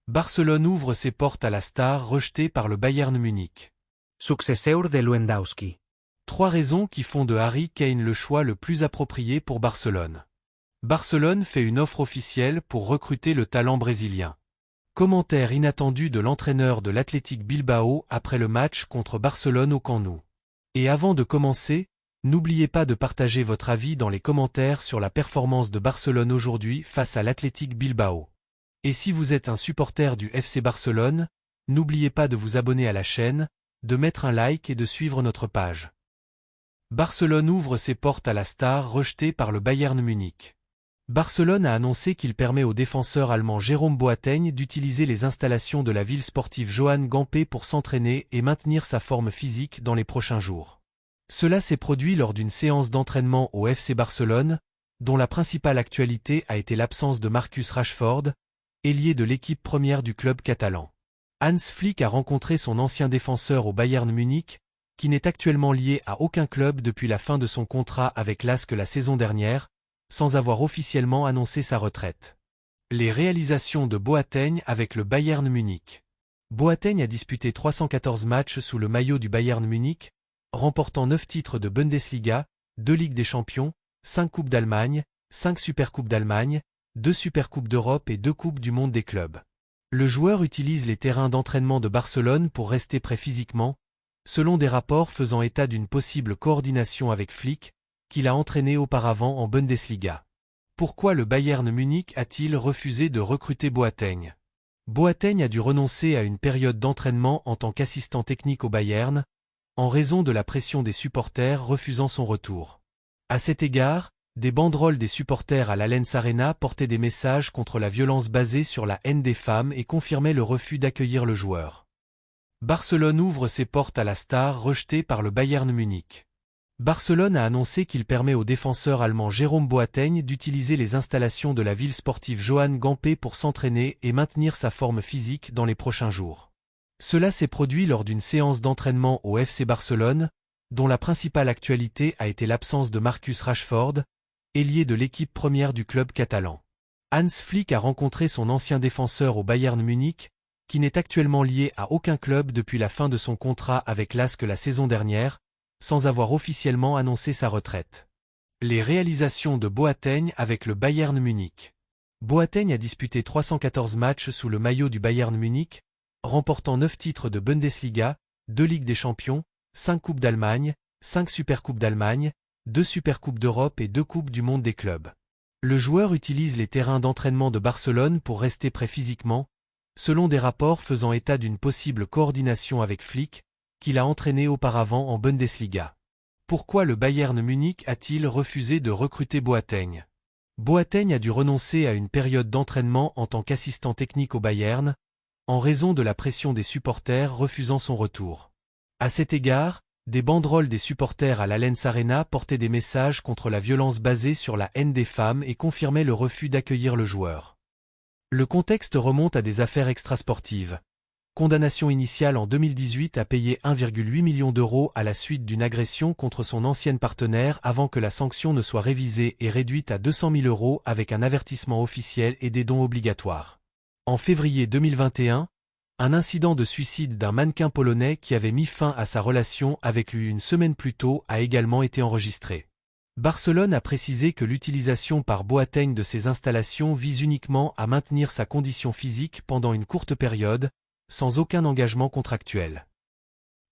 Barcelone ouvre ses portes à la star rejetée par le Bayern Munich. Successeur de Lewandowski. 3 raisons qui font de Harry Kane le choix le plus approprié pour Barcelone. Barcelone fait une offre officielle pour recruter le talent brésilien. Commentaire inattendu de l'entraîneur de l'Athletic Bilbao après le match contre Barcelone au Camp Nou. Et avant de commencer, n'oubliez pas de partager votre avis dans les commentaires sur la performance de Barcelone aujourd'hui face à l'Athletic Bilbao. Et si vous êtes un supporter du FC Barcelone, n'oubliez pas de vous abonner à la chaîne, de mettre un like et de suivre notre page. Barcelone ouvre ses portes à la star rejetée par le Bayern Munich. Barcelone a annoncé qu'il permet au défenseur allemand Jérôme Boateng d'utiliser les installations de la ville sportive Johan Gamper pour s'entraîner et maintenir sa forme physique dans les prochains jours. Cela s'est produit lors d'une séance d'entraînement au FC Barcelone, dont la principale actualité a été l'absence de Marcus Rashford, ailier de l'équipe première du club catalan. Hans Flick a rencontré son ancien défenseur au Bayern Munich, qui n'est actuellement lié à aucun club depuis la fin de son contrat avec l'ASC la saison dernière, sans avoir officiellement annoncé sa retraite. Les réalisations de Boateng avec le Bayern Munich. Boateng a disputé 314 matchs sous le maillot du Bayern Munich, remportant 9 titres de Bundesliga, 2 Ligues des Champions, 5 Coupes d'Allemagne, 5 Supercoupes d'Allemagne, 2 Supercoupes d'Europe et 2 Coupes du Monde des clubs. Le joueur utilise les terrains d'entraînement de Barcelone pour rester prêt physiquement, selon des rapports faisant état d'une possible coordination avec Flick, qu'il a entraîné auparavant en Bundesliga. Pourquoi le Bayern Munich a-t-il refusé de recruter Boateng? Boateng a dû renoncer à une période d'entraînement en tant qu'assistant technique au Bayern, en raison de la pression des supporters refusant son retour. À cet égard, des banderoles des supporters à l'Allianz Arena portaient des messages contre la violence basée sur la haine des femmes et confirmaient le refus d'accueillir le joueur. Barcelone ouvre ses portes à la star rejetée par le Bayern Munich. Barcelone a annoncé qu'il permet au défenseur allemand Jérôme Boateng d'utiliser les installations de la ville sportive Johan Gamper pour s'entraîner et maintenir sa forme physique dans les prochains jours. Cela s'est produit lors d'une séance d'entraînement au FC Barcelone, dont la principale actualité a été l'absence de Marcus Rashford, ailier de l'équipe première du club catalan. Hans Flick a rencontré son ancien défenseur au Bayern Munich, qui n'est actuellement lié à aucun club depuis la fin de son contrat avec l'ASC la saison dernière, sans avoir officiellement annoncé sa retraite. Les réalisations de Boateng avec le Bayern Munich. Boateng a disputé 314 matchs sous le maillot du Bayern Munich, remportant 9 titres de Bundesliga, 2 Ligues des Champions, 5 Coupes d'Allemagne, 5 Supercoupes d'Allemagne, 2 Supercoupes d'Europe et 2 Coupes du Monde des clubs. Le joueur utilise les terrains d'entraînement de Barcelone pour rester prêt physiquement, selon des rapports faisant état d'une possible coordination avec Flick, qu'il a entraîné auparavant en Bundesliga. Pourquoi le Bayern Munich a-t-il refusé de recruter Boateng? Boateng a dû renoncer à une période d'entraînement en tant qu'assistant technique au Bayern, en raison de la pression des supporters refusant son retour. À cet égard, des banderoles des supporters à l'Allianz Arena portaient des messages contre la violence basée sur la haine des femmes et confirmaient le refus d'accueillir le joueur. Le contexte remonte à des affaires extrasportives. Condamnation initiale en 2018 à payer 1,8 million d'euros à la suite d'une agression contre son ancienne partenaire avant que la sanction ne soit révisée et réduite à 200 000 euros avec un avertissement officiel et des dons obligatoires. En février 2021, un incident de suicide d'un mannequin polonais qui avait mis fin à sa relation avec lui une semaine plus tôt a également été enregistré. Barcelone a précisé que l'utilisation par Boateng de ces installations vise uniquement à maintenir sa condition physique pendant une courte période, sans aucun engagement contractuel.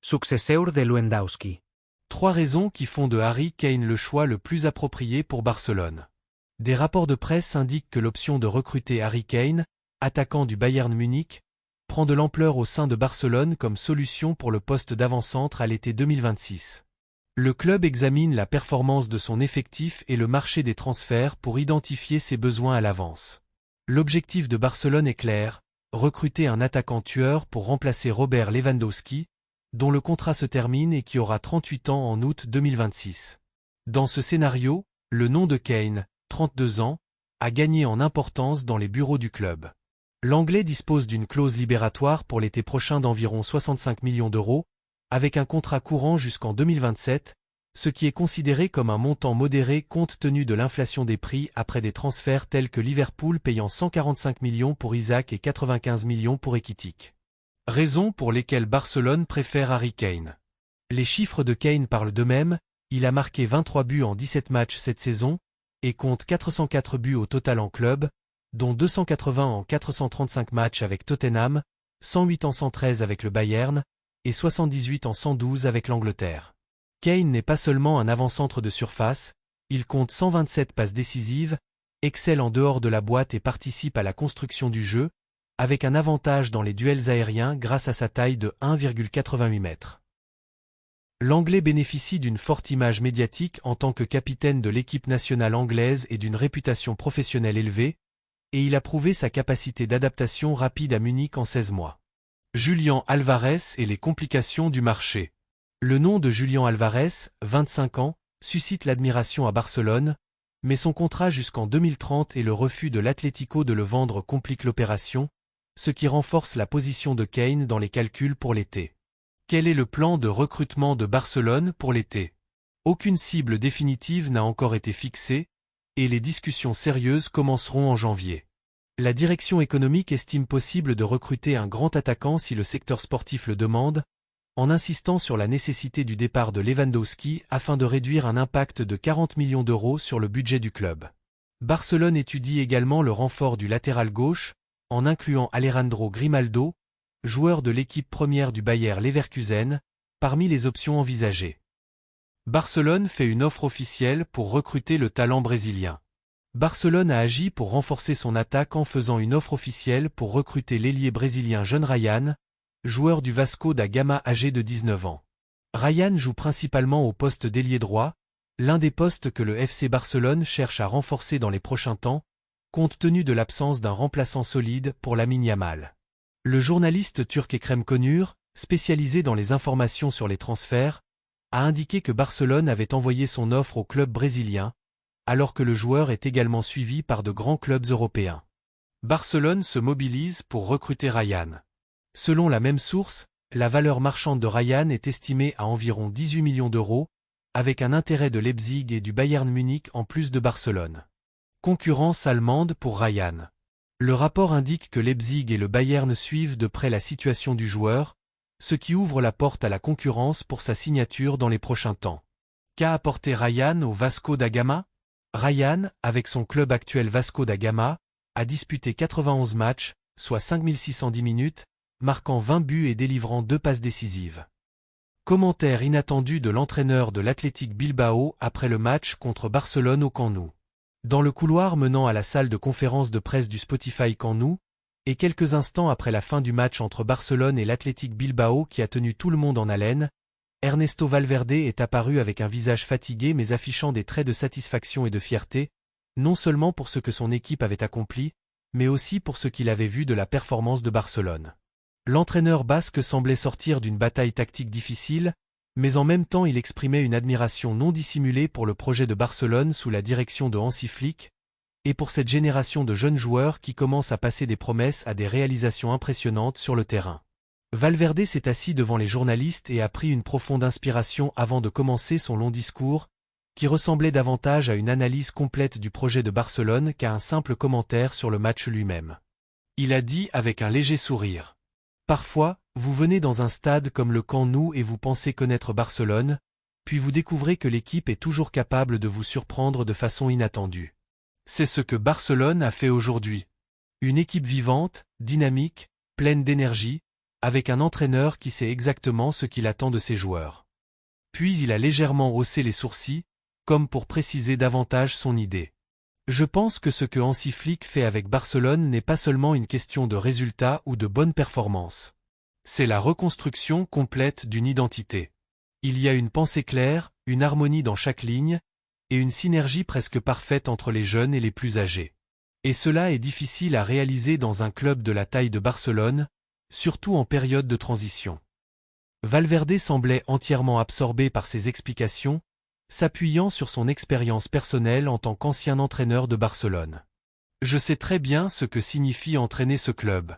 Successeur de Lewandowski. 3 raisons qui font de Harry Kane le choix le plus approprié pour Barcelone. Des rapports de presse indiquent que l'option de recruter Harry Kane, attaquant du Bayern Munich, prend de l'ampleur au sein de Barcelone comme solution pour le poste d'avant-centre à l'été 2026. Le club examine la performance de son effectif et le marché des transferts pour identifier ses besoins à l'avance. L'objectif de Barcelone est clair, recruter un attaquant tueur pour remplacer Robert Lewandowski, dont le contrat se termine et qui aura 38 ans en août 2026. Dans ce scénario, le nom de Kane, 32 ans, a gagné en importance dans les bureaux du club. L'Anglais dispose d'une clause libératoire pour l'été prochain d'environ 65 millions d'euros, avec un contrat courant jusqu'en 2027, ce qui est considéré comme un montant modéré compte tenu de l'inflation des prix après des transferts tels que Liverpool payant 145 millions pour Isaac et 95 millions pour Ekitike. Raisons pour lesquelles Barcelone préfère Harry Kane. Les chiffres de Kane parlent d'eux-mêmes, il a marqué 23 buts en 17 matchs cette saison, et compte 404 buts au total en club, dont 280 en 435 matchs avec Tottenham, 108 en 113 avec le Bayern, et 78 en 112 avec l'Angleterre. Kane n'est pas seulement un avant-centre de surface, il compte 127 passes décisives, excelle en dehors de la boîte et participe à la construction du jeu, avec un avantage dans les duels aériens grâce à sa taille de 1,88 m. L'Anglais bénéficie d'une forte image médiatique en tant que capitaine de l'équipe nationale anglaise et d'une réputation professionnelle élevée, et il a prouvé sa capacité d'adaptation rapide à Munich en 16 mois. Julián Álvarez et les complications du marché. Le nom de Julián Álvarez, 25 ans, suscite l'admiration à Barcelone, mais son contrat jusqu'en 2030 et le refus de l'Atlético de le vendre compliquent l'opération, ce qui renforce la position de Kane dans les calculs pour l'été. Quel est le plan de recrutement de Barcelone pour l'été? Aucune cible définitive n'a encore été fixée, et les discussions sérieuses commenceront en janvier. La direction économique estime possible de recruter un grand attaquant si le secteur sportif le demande, en insistant sur la nécessité du départ de Lewandowski afin de réduire un impact de 40 millions d'euros sur le budget du club. Barcelone étudie également le renfort du latéral gauche, en incluant Alejandro Grimaldo, joueur de l'équipe première du Bayer Leverkusen, parmi les options envisagées. Barcelone fait une offre officielle pour recruter le talent brésilien. Barcelone a agi pour renforcer son attaque en faisant une offre officielle pour recruter l'ailier brésilien jeune Ryan, joueur du Vasco da Gama âgé de 19 ans. Ryan joue principalement au poste d'ailier droit, l'un des postes que le FC Barcelone cherche à renforcer dans les prochains temps, compte tenu de l'absence d'un remplaçant solide pour Lamine Yamal. Le journaliste turc Ekrem Konur, spécialisé dans les informations sur les transferts, a indiqué que Barcelone avait envoyé son offre au club brésilien, alors que le joueur est également suivi par de grands clubs européens. Barcelone se mobilise pour recruter Ryan. Selon la même source, la valeur marchande de Ryan est estimée à environ 18 millions d'euros, avec un intérêt de Leipzig et du Bayern Munich en plus de Barcelone. Concurrence allemande pour Ryan. Le rapport indique que Leipzig et le Bayern suivent de près la situation du joueur, ce qui ouvre la porte à la concurrence pour sa signature dans les prochains temps. Qu'a apporté Ryan au Vasco da Gama? Ryan, avec son club actuel Vasco da Gama, a disputé 91 matchs, soit 5610 minutes, marquant 20 buts et délivrant 2 passes décisives. Commentaire inattendu de l'entraîneur de l'Athletic Bilbao après le match contre Barcelone au Camp Nou. Dans le couloir menant à la salle de conférence de presse du Spotify Camp Nou, et quelques instants après la fin du match entre Barcelone et l'Athletic Bilbao qui a tenu tout le monde en haleine, Ernesto Valverde est apparu avec un visage fatigué mais affichant des traits de satisfaction et de fierté, non seulement pour ce que son équipe avait accompli, mais aussi pour ce qu'il avait vu de la performance de Barcelone. L'entraîneur basque semblait sortir d'une bataille tactique difficile, mais en même temps il exprimait une admiration non dissimulée pour le projet de Barcelone sous la direction de Hansi Flick, et pour cette génération de jeunes joueurs qui commencent à passer des promesses à des réalisations impressionnantes sur le terrain. Valverde s'est assis devant les journalistes et a pris une profonde inspiration avant de commencer son long discours, qui ressemblait davantage à une analyse complète du projet de Barcelone qu'à un simple commentaire sur le match lui-même. Il a dit avec un léger sourire. Parfois, vous venez dans un stade comme le Camp Nou et vous pensez connaître Barcelone, puis vous découvrez que l'équipe est toujours capable de vous surprendre de façon inattendue. C'est ce que Barcelone a fait aujourd'hui. Une équipe vivante, dynamique, pleine d'énergie, avec un entraîneur qui sait exactement ce qu'il attend de ses joueurs. Puis il a légèrement haussé les sourcils, comme pour préciser davantage son idée. Je pense que ce que Hansi Flick fait avec Barcelone n'est pas seulement une question de résultats ou de bonne performance. C'est la reconstruction complète d'une identité. Il y a une pensée claire, une harmonie dans chaque ligne, et une synergie presque parfaite entre les jeunes et les plus âgés. Et cela est difficile à réaliser dans un club de la taille de Barcelone, surtout en période de transition. Valverde semblait entièrement absorbé par ces explications, s'appuyant sur son expérience personnelle en tant qu'ancien entraîneur de Barcelone. Je sais très bien ce que signifie entraîner ce club.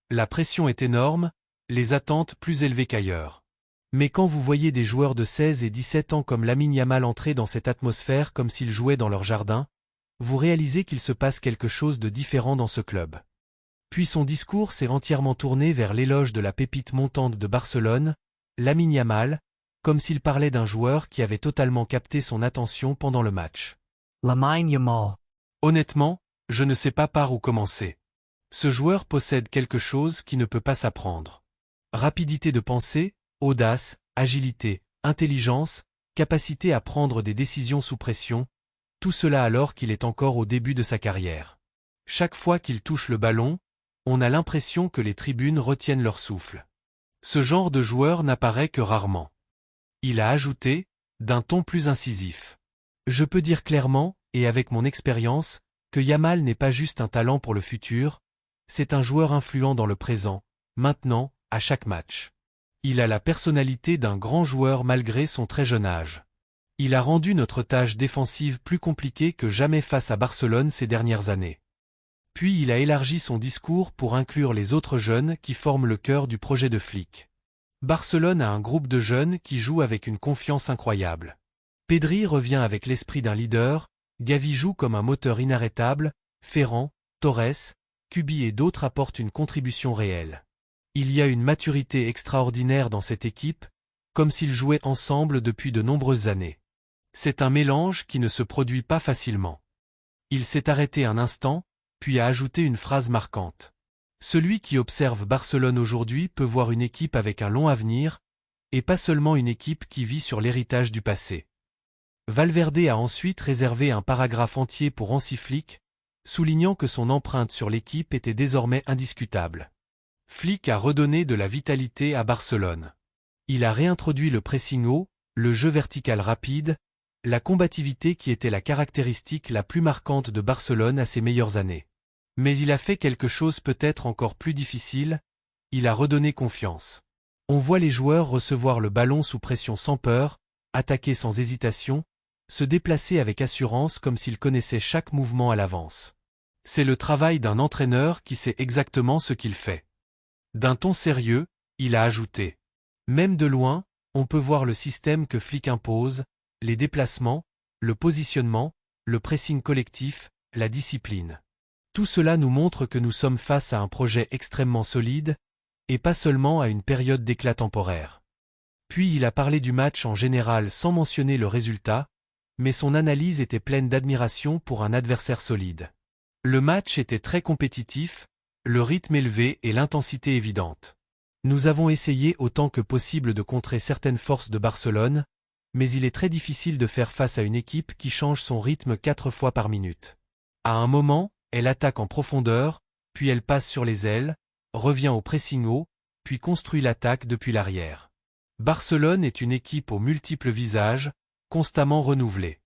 La pression est énorme, les attentes plus élevées qu'ailleurs. Mais quand vous voyez des joueurs de 16 et 17 ans comme Lamine Yamal entrer dans cette atmosphère comme s'ils jouaient dans leur jardin, vous réalisez qu'il se passe quelque chose de différent dans ce club. Puis son discours s'est entièrement tourné vers l'éloge de la pépite montante de Barcelone, Lamine Yamal, comme s'il parlait d'un joueur qui avait totalement capté son attention pendant le match. Lamine Yamal. Honnêtement, je ne sais pas par où commencer. Ce joueur possède quelque chose qui ne peut pas s'apprendre. Rapidité de pensée, audace, agilité, intelligence, capacité à prendre des décisions sous pression, tout cela alors qu'il est encore au début de sa carrière. Chaque fois qu'il touche le ballon, on a l'impression que les tribunes retiennent leur souffle. Ce genre de joueur n'apparaît que rarement. Il a ajouté, d'un ton plus incisif. Je peux dire clairement, et avec mon expérience, que Yamal n'est pas juste un talent pour le futur, c'est un joueur influent dans le présent, maintenant, à chaque match. Il a la personnalité d'un grand joueur malgré son très jeune âge. Il a rendu notre tâche défensive plus compliquée que jamais face à Barcelone ces dernières années. Puis il a élargi son discours pour inclure les autres jeunes qui forment le cœur du projet de Flick. Barcelone a un groupe de jeunes qui jouent avec une confiance incroyable. Pedri revient avec l'esprit d'un leader, Gavi joue comme un moteur inarrêtable, Ferran, Torres, Kubi et d'autres apportent une contribution réelle. Il y a une maturité extraordinaire dans cette équipe, comme s'ils jouaient ensemble depuis de nombreuses années. C'est un mélange qui ne se produit pas facilement. Il s'est arrêté un instant, puis a ajouté une phrase marquante. Celui qui observe Barcelone aujourd'hui peut voir une équipe avec un long avenir, et pas seulement une équipe qui vit sur l'héritage du passé. Valverde a ensuite réservé un paragraphe entier pour Hansi Flick, soulignant que son empreinte sur l'équipe était désormais indiscutable. Flick a redonné de la vitalité à Barcelone. Il a réintroduit le pressing haut, le jeu vertical rapide, la combativité qui était la caractéristique la plus marquante de Barcelone à ses meilleures années. Mais il a fait quelque chose peut-être encore plus difficile, il a redonné confiance. On voit les joueurs recevoir le ballon sous pression sans peur, attaquer sans hésitation, se déplacer avec assurance comme s'ils connaissaient chaque mouvement à l'avance. C'est le travail d'un entraîneur qui sait exactement ce qu'il fait. D'un ton sérieux, il a ajouté. Même de loin, on peut voir le système que Flick impose, les déplacements, le positionnement, le pressing collectif, la discipline. Tout cela nous montre que nous sommes face à un projet extrêmement solide, et pas seulement à une période d'éclat temporaire. Puis il a parlé du match en général sans mentionner le résultat, mais son analyse était pleine d'admiration pour un adversaire solide. Le match était très compétitif, le rythme élevé et l'intensité évidente. Nous avons essayé autant que possible de contrer certaines forces de Barcelone, mais il est très difficile de faire face à une équipe qui change son rythme 4 fois par minute. À un moment, elle attaque en profondeur, puis elle passe sur les ailes, revient au pressing haut, puis construit l'attaque depuis l'arrière. Barcelone est une équipe aux multiples visages, constamment renouvelée.